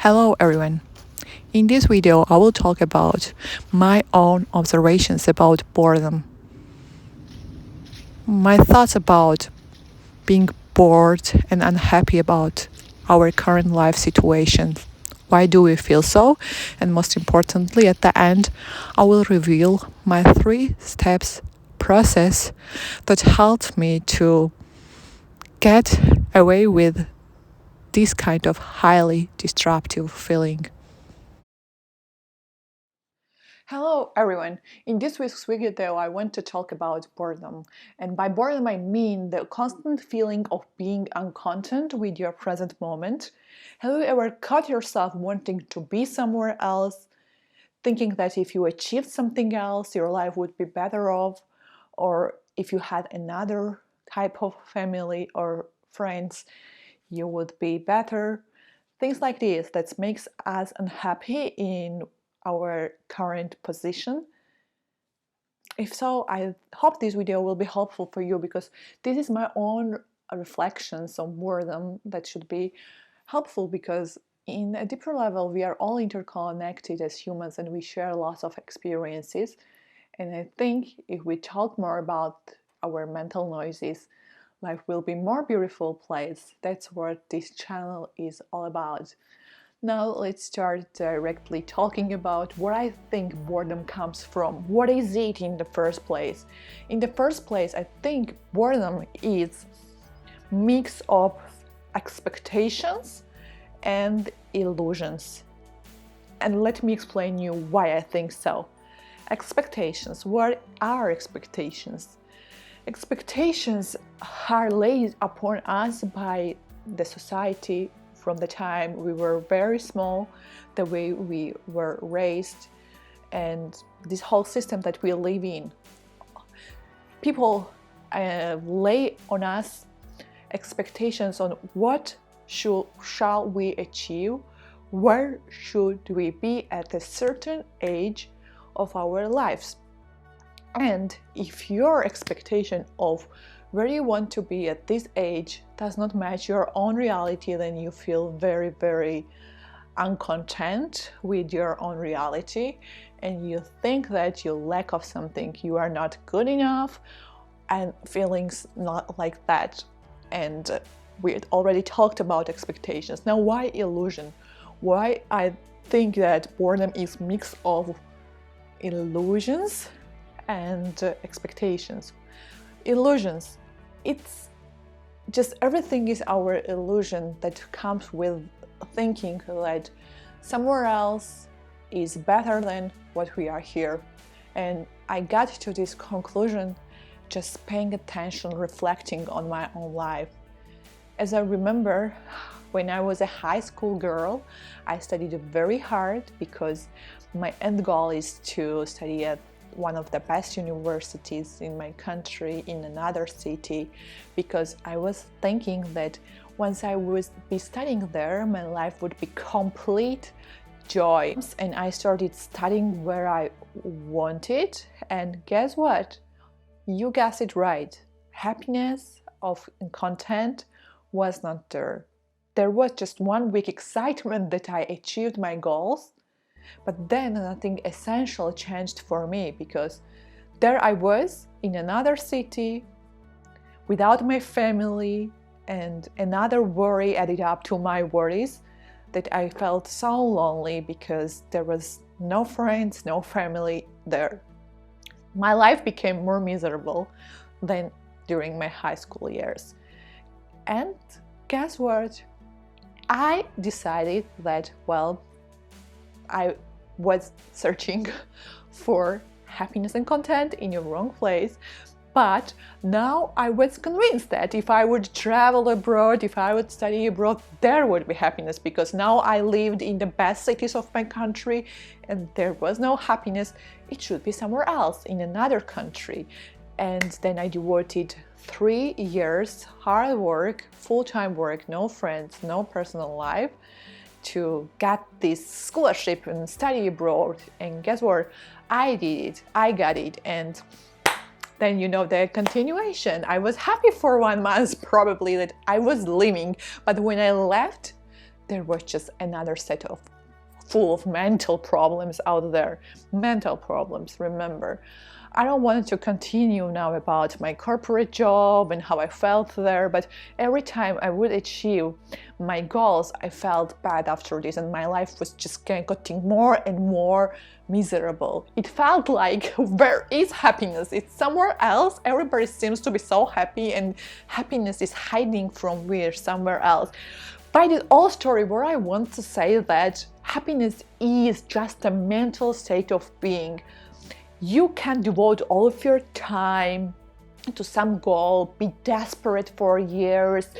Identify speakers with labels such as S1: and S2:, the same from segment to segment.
S1: Hello everyone. In this video, I will talk about my own observations about boredom. My thoughts about being bored and unhappy about our current life situation. Why do we feel so? And most importantly, at the end, I will reveal my 3 steps process that helped me to get away with this kind of highly disruptive feeling. Hello everyone! In this week's video I want to talk about boredom. And by boredom I mean the constant feeling of being uncontent with your present moment. Have you ever caught yourself wanting to be somewhere else, thinking that if you achieved something else your life would be better off, or if you had another type of family or friends you would be better? Things like this that makes us unhappy in our current position. If so, I hope this video will be helpful for you, because this is my own reflections on boredom that should be helpful, because in a deeper level we are all interconnected as humans and we share lots of experiences. And I think if we talk more about our mental noises, life will be more beautiful place. That's what this channel is all about. Now let's start directly talking about where I think boredom comes from. What is it in the first place? In the first place, I think boredom is mix of expectations and illusions. And let me explain you why I think so. Expectations. What are expectations? Expectations are laid upon us by the society from the time we were very small, the way we were raised, and this whole system that we live in. People lay on us expectations on what shall we achieve, where should we be at a certain age of our lives. And if your expectation of where you want to be at this age does not match your own reality, then you feel very, very uncontent with your own reality, and you think that you lack of something, you are not good enough, and feelings not like that. And we already talked about expectations. Now, why illusion? Why I think that boredom is mix of illusions and expectations. Illusions, it's just everything is our illusion that comes with thinking that somewhere else is better than what we are here. And I got to this conclusion just paying attention, reflecting on my own life. As I remember, when I was a high school girl, I studied very hard because my end goal is to study at one of the best universities in my country, in another city, because I was thinking that once I would be studying there, my life would be complete joy. And I started studying where I wanted, and guess what? You guessed it right. Happiness of content was not there. There was just 1 week excitement that I achieved my goals. But then nothing essential changed for me, because there I was in another city without my family, and another worry added up to my worries, that I felt so lonely because there was no friends, no family there. My life became more miserable than during my high school years. And guess what? I decided that, well, I was searching for happiness and content in the wrong place, but now I was convinced that if I would travel abroad, if I would study abroad, there would be happiness, because now I lived in the best cities of my country and there was no happiness. It should be somewhere else, in another country. And then I devoted 3 years hard work, full-time work, no friends, no personal life, to get this scholarship and study abroad. And guess what? I did it. I got it. And then you know the continuation. I was happy for 1 month probably that I was living, but when I left there was just another set of full of mental problems out there. Mental problems, remember. I don't want to continue now about my corporate job and how I felt there, but every time I would achieve my goals, I felt bad after this, and my life was just getting more and more miserable. It felt like, where is happiness? It's somewhere else. Everybody seems to be so happy, and happiness is hiding from where, somewhere else. By this whole story, where I want to say that happiness is just a mental state of being. You can devote all of your time to some goal, be desperate for years,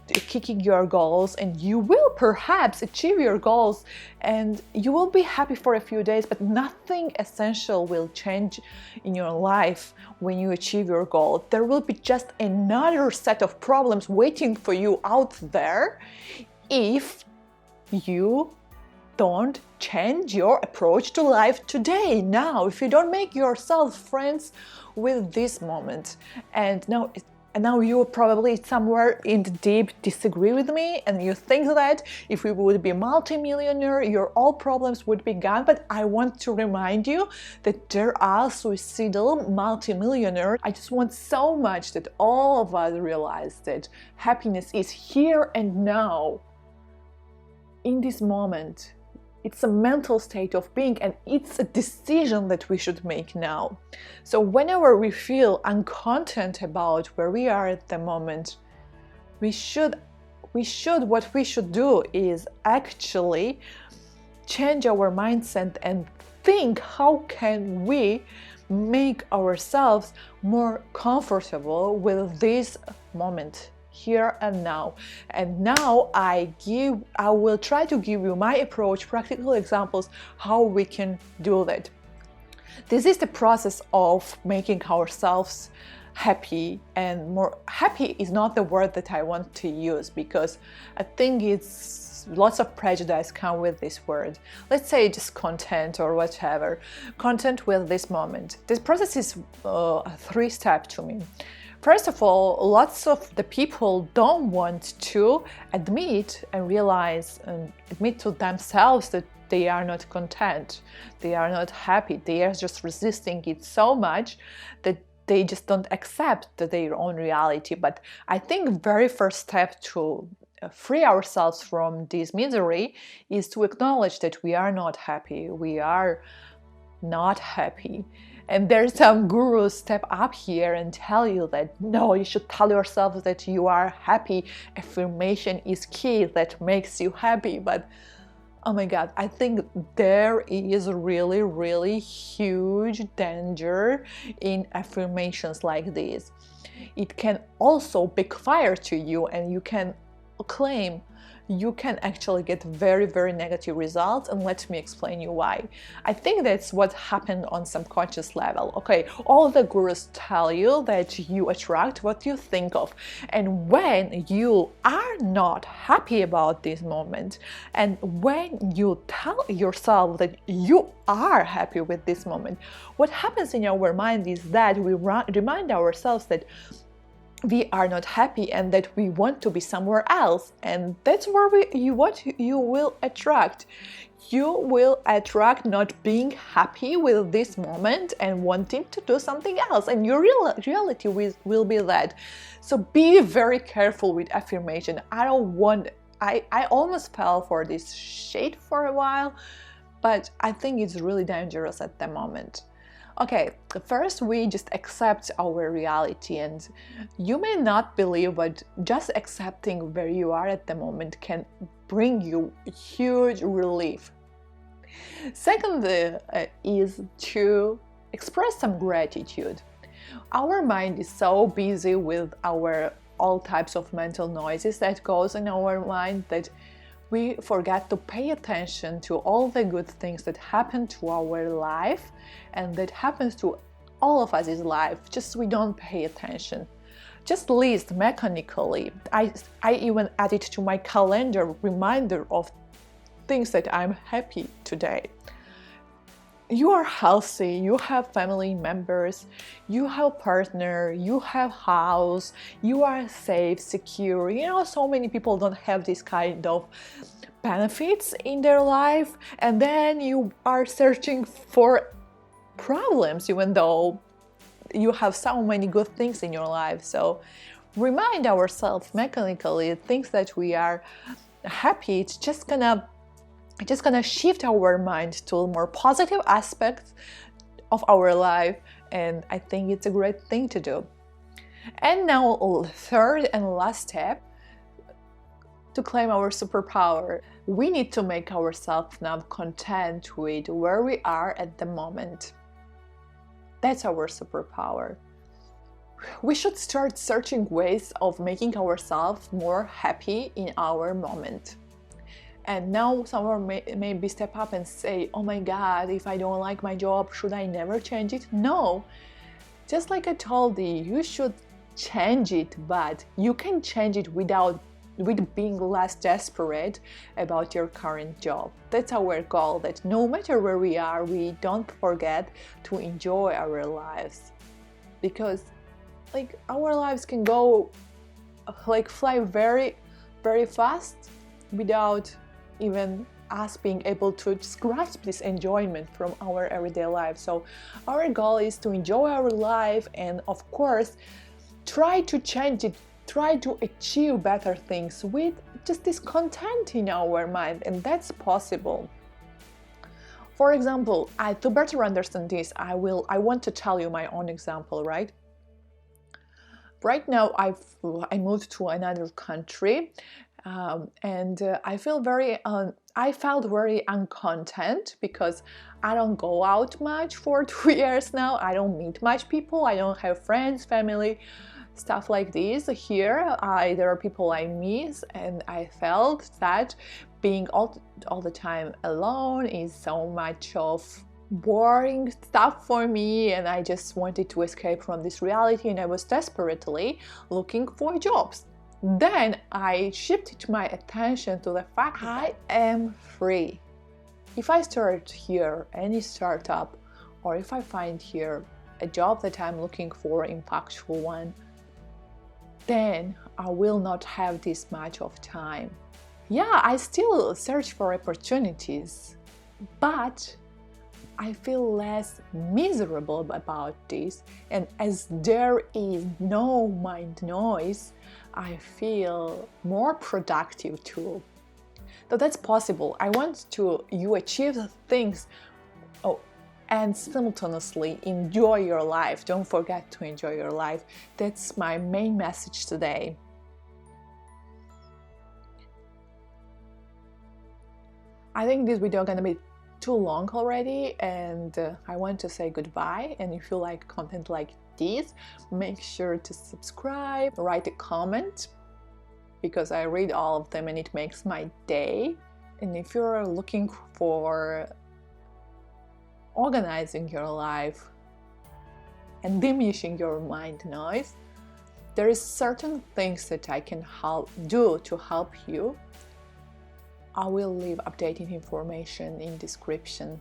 S1: kicking your goals, and you will perhaps achieve your goals, and you will be happy for a few days, but nothing essential will change in your life when you achieve your goal. There will be just another set of problems waiting for you out there if you don't change your approach to life today, now, if you don't make yourself friends with this moment. And now you probably somewhere in the deep disagree with me, and you think that if you would be multi-millionaire, your all problems would be gone. But I want to remind you that there are suicidal multi-millionaires. I just want so much that all of us realize that happiness is here and now, in this moment. It's a mental state of being, and it's a decision that we should make now. So whenever we feel uncontent about where we are at the moment, what we should do is actually change our mindset and think, how can we make ourselves more comfortable with this moment, here and now. And now I will try to give you my approach, practical examples how we can do that. This is the process of making ourselves happy, and more happy is not the word that I want to use, because I think it's lots of prejudice come with this word. Let's say just content or whatever. Content with this moment. This process is a 3-step to me. First of all, lots of the people don't want to admit and realize and admit to themselves that they are not content, they are not happy, they are just resisting it so much that they just don't accept their own reality. But I think very first step to free ourselves from this misery is to acknowledge that we are not happy, we are not happy. And there's some gurus step up here and tell you that no, you should tell yourself that you are happy. Affirmation is key, that makes you happy. But oh my God, I think there is really, really huge danger in affirmations like this. It can also backfire to you, and you can claim you can actually get very, very negative results, and let me explain you why. I think that's what happened on subconscious level. Okay, all the gurus tell you that you attract what you think of, and when you are not happy about this moment, and when you tell yourself that you are happy with this moment, what happens in our mind is that we remind ourselves that we are not happy and that we want to be somewhere else, and that's where you will attract. You will attract not being happy with this moment and wanting to do something else, and your reality will be that. So be very careful with affirmation. I almost fell for this shade for a while, but I think it's really dangerous at the moment. Okay, first we just accept our reality, and you may not believe, but just accepting where you are at the moment can bring you huge relief. Second is to express some gratitude. Our mind is so busy with all types of mental noises that goes in our mind that we forget to pay attention to all the good things that happen to our life and that happens to all of us in life. Just we don't pay attention. Just list mechanically. I even added to my calendar reminder of things that I'm happy today. you are healthy, you have family members, you have partner, you have house, you are safe, secure. So many people don't have this kind of benefits in their life, and then you are searching for problems even though you have so many good things in your life. So remind ourselves mechanically things that we are happy. It's just gonna shift our mind to more positive aspects of our life, and I think it's a great thing to do. And now, third and last step to claim our superpower, we need to make ourselves now content with where we are at the moment. That's our superpower. We should start searching ways of making ourselves more happy in our moment. And now someone may maybe step up and say, oh my God, if I don't like my job, should I never change it? No, just like I told you, you should change it, but you can change it with being less desperate about your current job. That's our goal, that no matter where we are, we don't forget to enjoy our lives. Because our lives can go fly very, very fast without even us being able to just grasp this enjoyment from our everyday life. So our goal is to enjoy our life and, of course, try to change it, try to achieve better things with just this content in our mind, and that's possible. For example, to better understand this, I want to tell you my own example, right? Right now, I moved to another country, and I felt very uncontent because I don't go out much for 2 years now. I don't meet much people. I don't have friends, family, stuff like this here. There are people I miss, and I felt that being all the time alone is so much of boring stuff for me, and I just wanted to escape from this reality, and I was desperately looking for jobs. Then I shifted my attention to the fact that I am free. If I start here any startup, or if I find here a job that I'm looking for, impactful one, then I will not have this much of time. Yeah, I still search for opportunities, but I feel less miserable about this, and as there is no mind noise, I feel more productive too. So that's possible. I want you achieve things and simultaneously enjoy your life. Don't forget to enjoy your life. That's my main message today. I think this video is gonna be too long already, and I want to say goodbye. And if you like content like this, make sure to subscribe, write a comment, because I read all of them and it makes my day. And if you're looking for organizing your life and diminishing your mind noise, there is certain things that I can do to help you. I will leave updated information in description.